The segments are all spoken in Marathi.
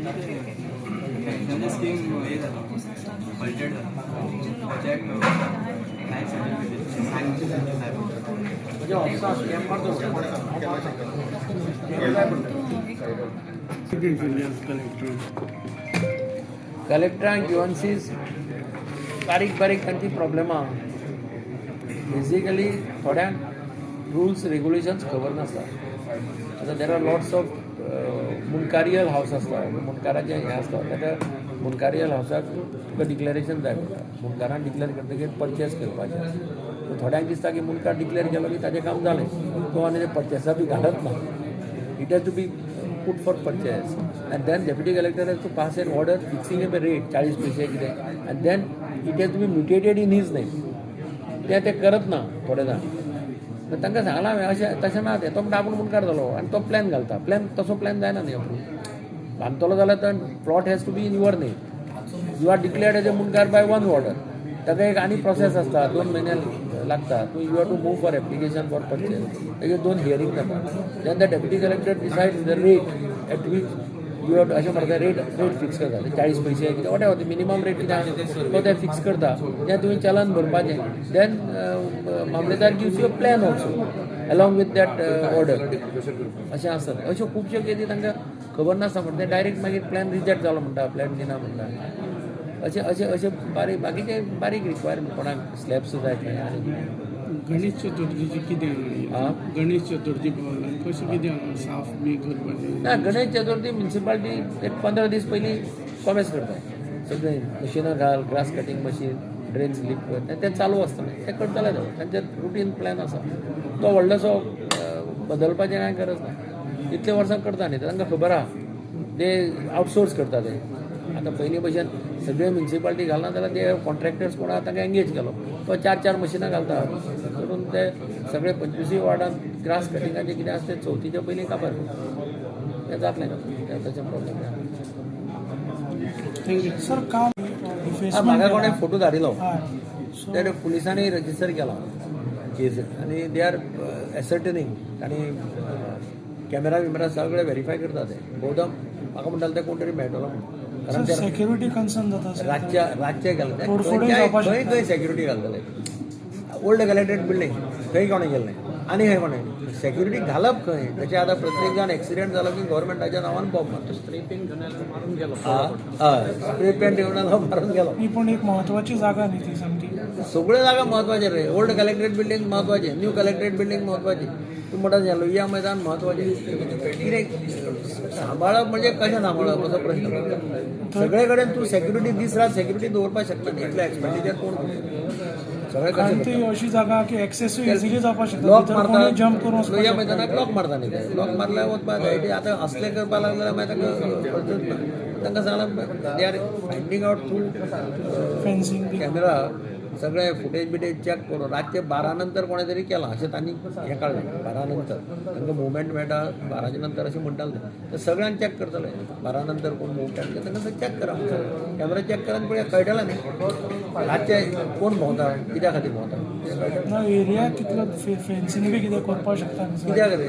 म्हणजे स्कीम हे झालं बजेट झालं त्याच्या नाही कलेक्टरांक युएनसीज बारीक बारीक तांची प्रॉब्लेमां बेसिकली थोड्यांक रुल्स रेग्युलेशन्स खबर नासता. आतां देर आर लॉट्स ऑफ मुनकारियल हावस आसता, मुनकाराचें हें आसता, ताका मुनकारियल हावसाक तुका डिक्लेरेशन जाय पडटा. मुनकारान डिक्लेअर करतकीर परचेस करपाचें. थोड्यांक दिसता की मुनकार डिक्लेअर केलो की ताचें काम जालें, तो आनी ते परचेसा बी घालत ना. It has to be put for purchase and then deputy collector has to pass an order fixing a rate 40 पैसे कितें and then it has to be mutated in his name. ते करत ना थोडे जाण. तांकां सांगलां हांवें अशें तशें ना तें तो आपूण मुनकार जालो आनी तो प्लॅन घालता. तसो प्लॅन जायना न्ही अप्रूव बांदतलो जाल्यार तो plot has to be in your name. You are declared as a मुनकार बाय वन ऑर्डर. ताका एक आनी प्रोसेस आसता 2 म्हयने लागता. You have to move for application for purchase. ताचे 2 हियरींग जाता. Then the deputy collector decides the rate at which you have अशें म्हणटा रेट फिक्स करता. 40 पैसे कितें वॉट एवर मिनिमम रेट कितें आसा तो ते फिक्स करता. तें तुवें चलन भरपाचें. देन मामलेदार gives you a plan also along with that order. अशें आसता. अश्यो खुबश्यो केसी तांकां खबर नासता म्हणटा ते डायरेक्ट मागीर प्लॅन रिजेक्ट जालो म्हणटा, प्लॅन दिना म्हणटा. अशें बारीक बाकीचे बारीक रिक्वायरमेंट कोणाक स्लॅब्स जाय खंय आनी गणेश चतुर्थीची कितें गणेश चतुर्थी कशें कितें साफ बी करपाचें ना. गणेश चतुर्थी म्युन्सिपाल्टी एक 15 दीस पयलीं कॉमेस करता. सगळें मशिनां घाल, grass cutting machine, drain sleep कर, तें चालू आसता. तें करतले तांचे रुटीन प्लॅन आसा. तो व्हडलोसो बदलपाचें कांय गरज ना. इतले वर्सां करता न्ही तांकां खबर आहा. ते आउटसोर्स करता ते. आतां पयलीं भशेन सगळे म्युन्सिपाल्टी घालना जाल्यार ते कॉन्ट्रॅक्टर्स कोण आहा तांकां एंगेज केलो. तो 4 मशिनां घालता करून ते सगळे 25 वार्डान ग्रास कटिंगाचें कितें आसता तें चवथीच्या पयलीं काबार करता. तें जातलें तशें प्रॉब्लेम ना. Thank you sir. काम म्हाका कोणें फोटो धाडिलो ते पुलिसांनी रजिस्टर केला केस आनी दे आर एसर्टनींग आनी कॅमेरा सगळे व्हेरीफाय करता. ते भोवदा म्हाका म्हणटाले ते कोण तरी मेळटलो म्हणून. कारण ते सेक्युरिटी कन्सर्न जाता रातचे घालता खंय सेक्युरिटी घालतले. ओल्ड कलेक्टेड बिल्डींग खंय कोणें गेलें आनी खंय कोणें सेक्युरिटी घालप खंय. तशें आतां प्रत्येक जाण एक्सिडेंट जालो की गव्हर्मेंटाच्या नांवान बॉम्ब मारता. स्प्रे पेंट मारून गेलो. स्प्रे पेंट येवन मारून गेलो. ही पण एक महत्वाची जागा न्ही ती सामकी. सगळ्यो जागा महत्वाचे रे. ओल्ड कलेक्टेड बिल्डींग महत्वाचे, न्यू कलेक्टेड बिल्डींग महत्वाची. तूं म्हणटा लोहिया मैदान महत्वाचें. कितें सांबाळप म्हणजे कशें सांबाळप असो प्रश्न पडटा. सगळे कडेन तूं सेक्युरिटी दीस रात सेक्युरिटी दवरपाक शकता न्ही. इतलें एक्सपेंडिचर कोण सगळे कारण ती अशी जागा की एक्सेस इजिली जावपाक शकता. लॉक मारता. जम्प करून लोहिया मैदानाक लॉक मारता न्ही ते. लॉक मारल्यार वचपाक जाय. आतां असलें करपाक लागले जाल्यार मागीर तांकां पळतच ना. तांकां सांगलां they are finding out through fencing camera सगळे फुटेज बिटेज चॅक करून रातचे 12 नंतर कोणें तरी केलां अशें तांणी हें काडलें. 12 नंतर तांकां मुवमेंट मेळटा 12च्या नंतर अशें म्हणटाले ते सगळ्यांक चॅक करतले. 12 नंतर कोण मुवमेंट केला तांकां चॅक करा. कॅमेरा चॅक करान पळया कळटलें न्ही रातचे कोण भोंवता कित्या खातीर भोंवता. एरिया कितलो फेन्सिंग बी कितें करपाक शकता कित्याक रे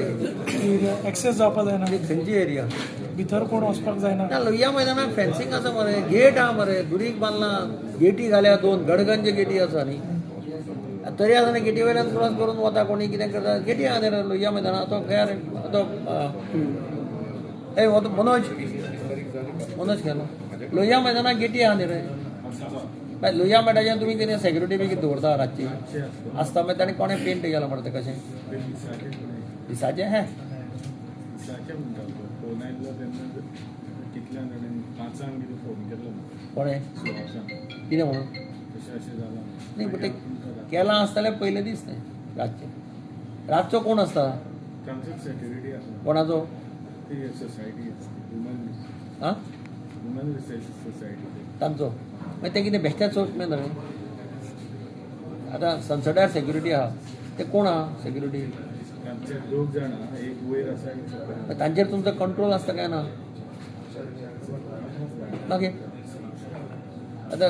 एरिया एक्सेस जावपाक जायना. खंयची एरिया भितर कोण वचपाक जायना. ना. लोहिया मैदानाक फेन्सिंग आसा मरे. गेट आहा मरे. दुरीक बांदला. गेटी घाल्या 2 गडगंज गेटी आसा न्ही. तरी आसतना गेटी वयल्यान क्रॉस करून वता कोणी कितें करता. गेटी आहा रे लोहिया मैदानाक. तो खंय रे तो ए मनोज केलो. लोहिया मैदानाक गेटी आहा न्ही रे. लोहिया मैदानाचेर तुमी कितें सेक्युरिटी बी कितें दवरता रातची आसता. मागीर ताणें कोणें पेंट केला म्हणटा तें कशें दिसाचें हें कोणें कितें म्हणून न्ही. बट ते केलां आसतलें पयले दीस न्ही रातचें. रातचो कोण आसता कोणाचो आं तांचो. मागीर ते कितें बेश्टेच चोच मेन न्ही. आतां सनसेटार सेक्युरिटी आहा ते कोण आहा सेक्युरिटी. तांचेर तुमचो कंट्रोल आसता काय ना. मागीर आतां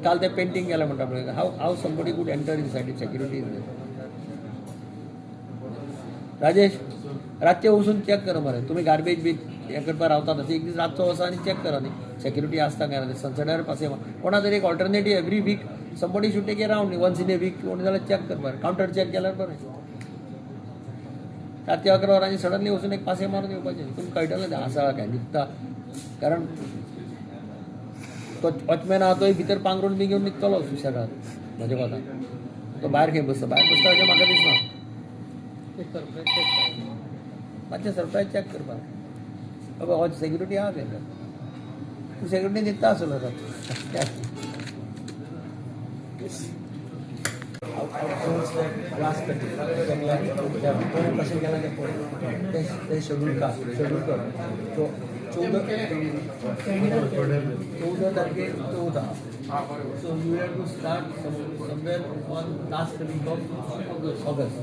काल ते पेंटींग केलें म्हणटा पळय. How somebody could enter inside security is there. Rajesh रातचे वचून चॅक करा मरे. तुमी गार्बेज बी हे करपा रावता तशें एक दीस रातचो वचा आनी चॅक करा न्ही सेक्युरिटी आसता काय ना सनसेटार पासे कोणा तरी एक alternative every week somebody should take a round न्ही वन्स इन ए वीक कोणी जाल्यार चॅक करपाक कावंटर चॅक केल्यार बरें राती 11 वरांनी सडनली वचून एक पासे मारून येवपाचें तुमकां कळटलें तें आसा काय न्हिदता कारण तो वॉचमॅन आहा तोय भितर पांघरून बी घेवन न्हिदतलो सुशेगाद म्हज्या कोतान तो भायर खंय बसता अशें म्हाका दिसना मातशें सरप्रायज चॅक करपाक बाबा हो सेक्युरिटी आहा तें तूं सेक्युरिटी न्हिदता आसलो कशें केलां तें पळय तें शेड्यूल कर तो 14 तारखेर 14 so you have to start somewhere on last week of August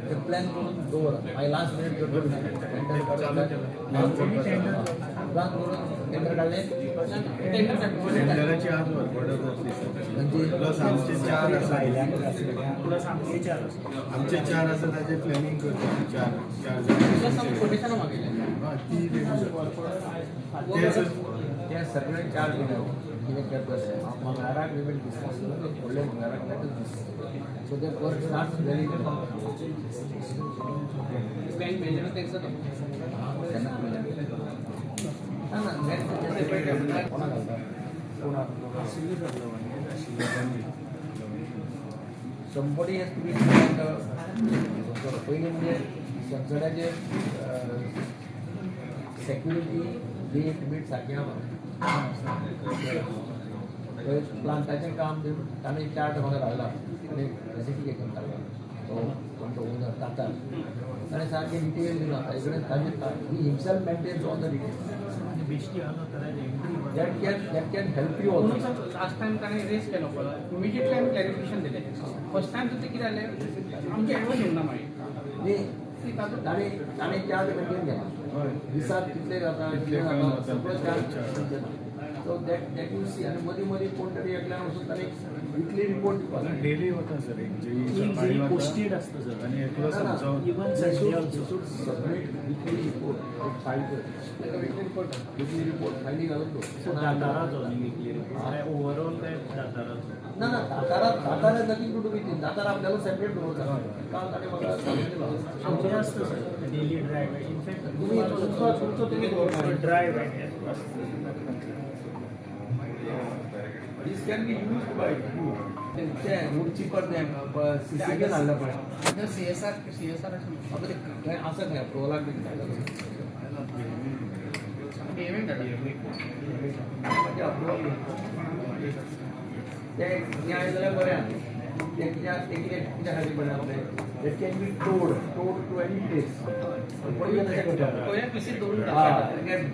the plan करून दवर मागीर लास्ट मिनिट टेंडर काडलें टेंडराची आज ऑर्डर प्लस आमचे 4 आसा आमचे 4 आसा ताचे प्लॅनिंग करता 4 त्या सगळे 4 दिले कितें करता मंगळाराक वी वील डिस्कस व्हडले मंगळाराक let's discuss so that work starts very bank manager तेंचो ना ना नेक्स्ट कोणा घालता somebody has to be पयलीं म्हणजे सगळ्याचे सेक्युरिटी बीट सारकें आहा प्लांटाचें काम ताणें चार्ट म्हाका धाडला आनी क्लासिफिकेशन काडला तो आमचो ओनर तातार ताणें सारकें डिटेल दिला ताजे कडेन ताजे ही himself maintains all the detail that can help you also. Last time ताणें रेस केलो पळय इमिजिएटली आमी क्लॅरिफिकेशन दिलें फर्स्ट टाइम तर कितें जालें आमचे एडवान्स येवना मागीर न्ही ताणें चार्ज मेंटेन केला दिसाक कितले जाता कितें जाता सगळो charge so that you see आनी मदीं मदीं कोण तरी एकल्यान वचून ताणें विकली रिपोर्ट दिवपाक डेली वता सर एक पोस्टेड आसता सर आनी एकलो समजावन सबमीट विकली रिपोर्ट फायल कर विकली रिपोर्ट फायली घालून दो दाताराचो विकली रिपोर्ट ओवरऑल काय दाताराचो ना दातारा nothing to do with it Datar आपल्याला सेपरेट दवरता काल ताणें म्हाका सांगितलें आमचे आसता सर डेली ड्रायव्ह इनफॅक्ट तुमी तुमचो तुमी दवरता drive This can be used by you. Then wood cheaper than CCTV घालला पळय CSR आपण ते असं काय प्रोलाग बी पेमेंट म्हणजे अप्रूवल ते न्याय जाल्यार बरें ते कित्या खातीर बरें आपलें It can be towed to any place.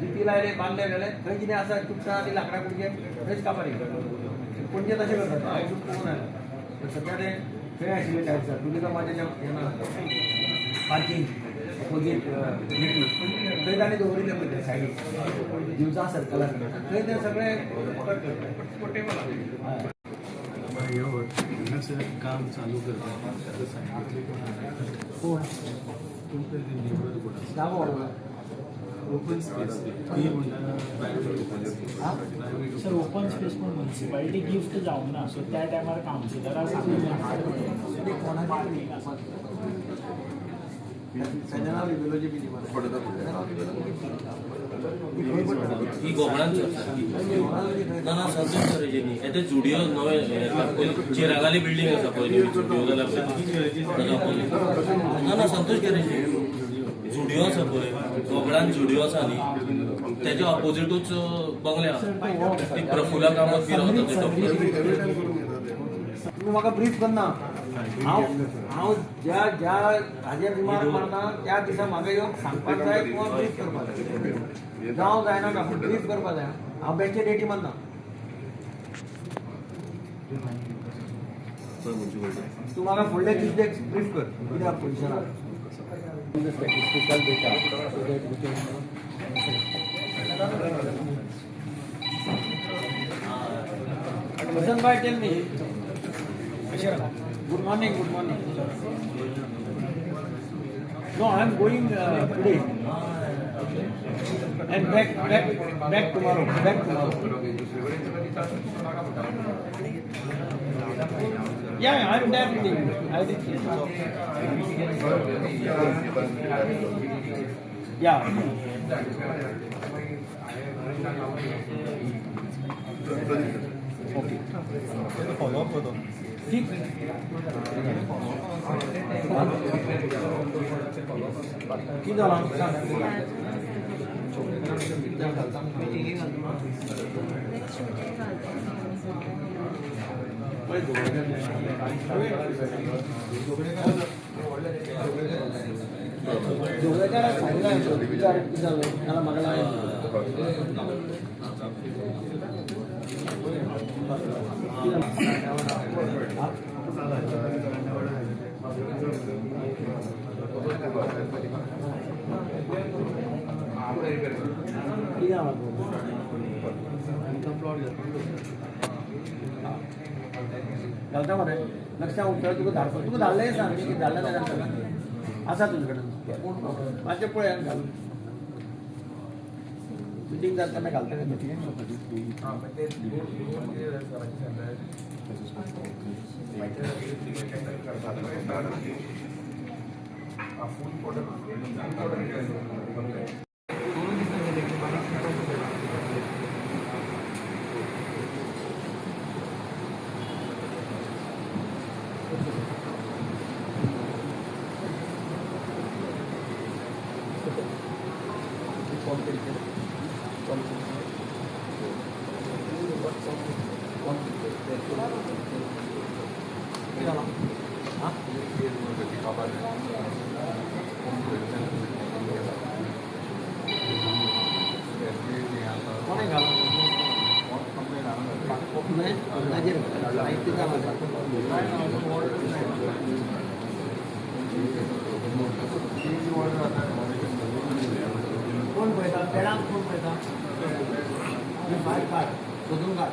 जिती लायले बांधले गेले थंय कितें आसा चुकता ती लाकडां कुडके थंयच कापारी पणजे तशें करतात हांव पळोवन आयला सद्या ते खंय आशिल्ले टायप्सार तुका माझ्या पार्किंग अपोजीट थंय ताणें दवरिल्ले पळय ते सायडीक दिवचा सर्कलार थंय ते सगळे पोर्टेबल काम चालू करतात open space sir open space पण म्युनिसिपालिटी गिफ्ट जावंक ना सो त्या टायमार कावन्सिलराक ही गोबळांची ना संतोष करेचे न्ही येते जुडिओ नवे चिरागाली बिल्डिंग आसा पयली जुडिओ जाल्यार ना संतोष करेचे जुडिओ आसा पळय गोबळान जुडिओ आसा न्ही त्याच्या ऑपोजिटूच बंगले आहा ती प्रफुल्ला कामत फिरत तुम्ही म्हाका ब्रीफ करना हांव ज्या हाजेर रिमार्क मारना त्या दिसा म्हाका येवन सांगपाक जाय किंवा ब्रीफ करपाक जाय जावं जायना का ब्रीफ करपाक जाय हांव बेंचे डेटी मारना तूं म्हाका फुडले कितें ब्रीफ कर कित्याक पोजिशनार statistical data Listen, bhai, tell me. Good morning. No, I am going today. And back tomorrow. Yeah, I'm definitely. I did. Yeah. Okay. Follow up होतो ठीक. किती झाला? घालता म्हणे लक्षात उतर तुका धाडतो तुका धाडलें सांग की धाडलें ना जाता आसा तुजे कडेन मातशें पळय घाल मिटींग जाता तेन्ना घालता कोण पळयता पेडांक कोण पळयता भायर काड सोदून काड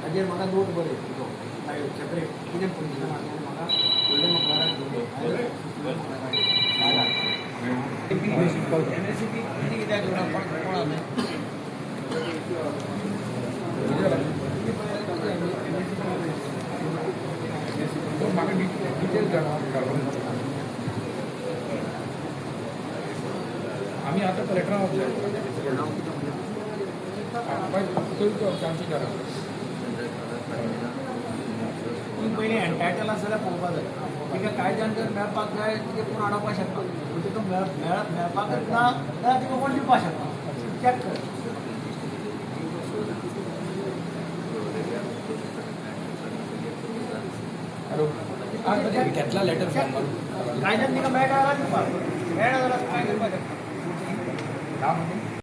ताजेर म्हाका नोट बरय सेपरेट कितें पळयता म्हाका व्हडल्या मकराक एनएससीपी कित्याक कोण आसलें आम्ही आता कलेक्टरांक पयलीं एन्टायटल आसा जाल्यार पळोवपाक जाय तिका कायद्यान जर मेळपाक जाय तिका कोण हाडोवपाक शकता तिका मेळपाकच ना जाल्यार तिका कोण दिवपाक शकता चॅक कर घेतला लेटर कायद्यान तिका मेळटा जाल्यार दिवपाक मेळना जाल्यार काय करपाक शकता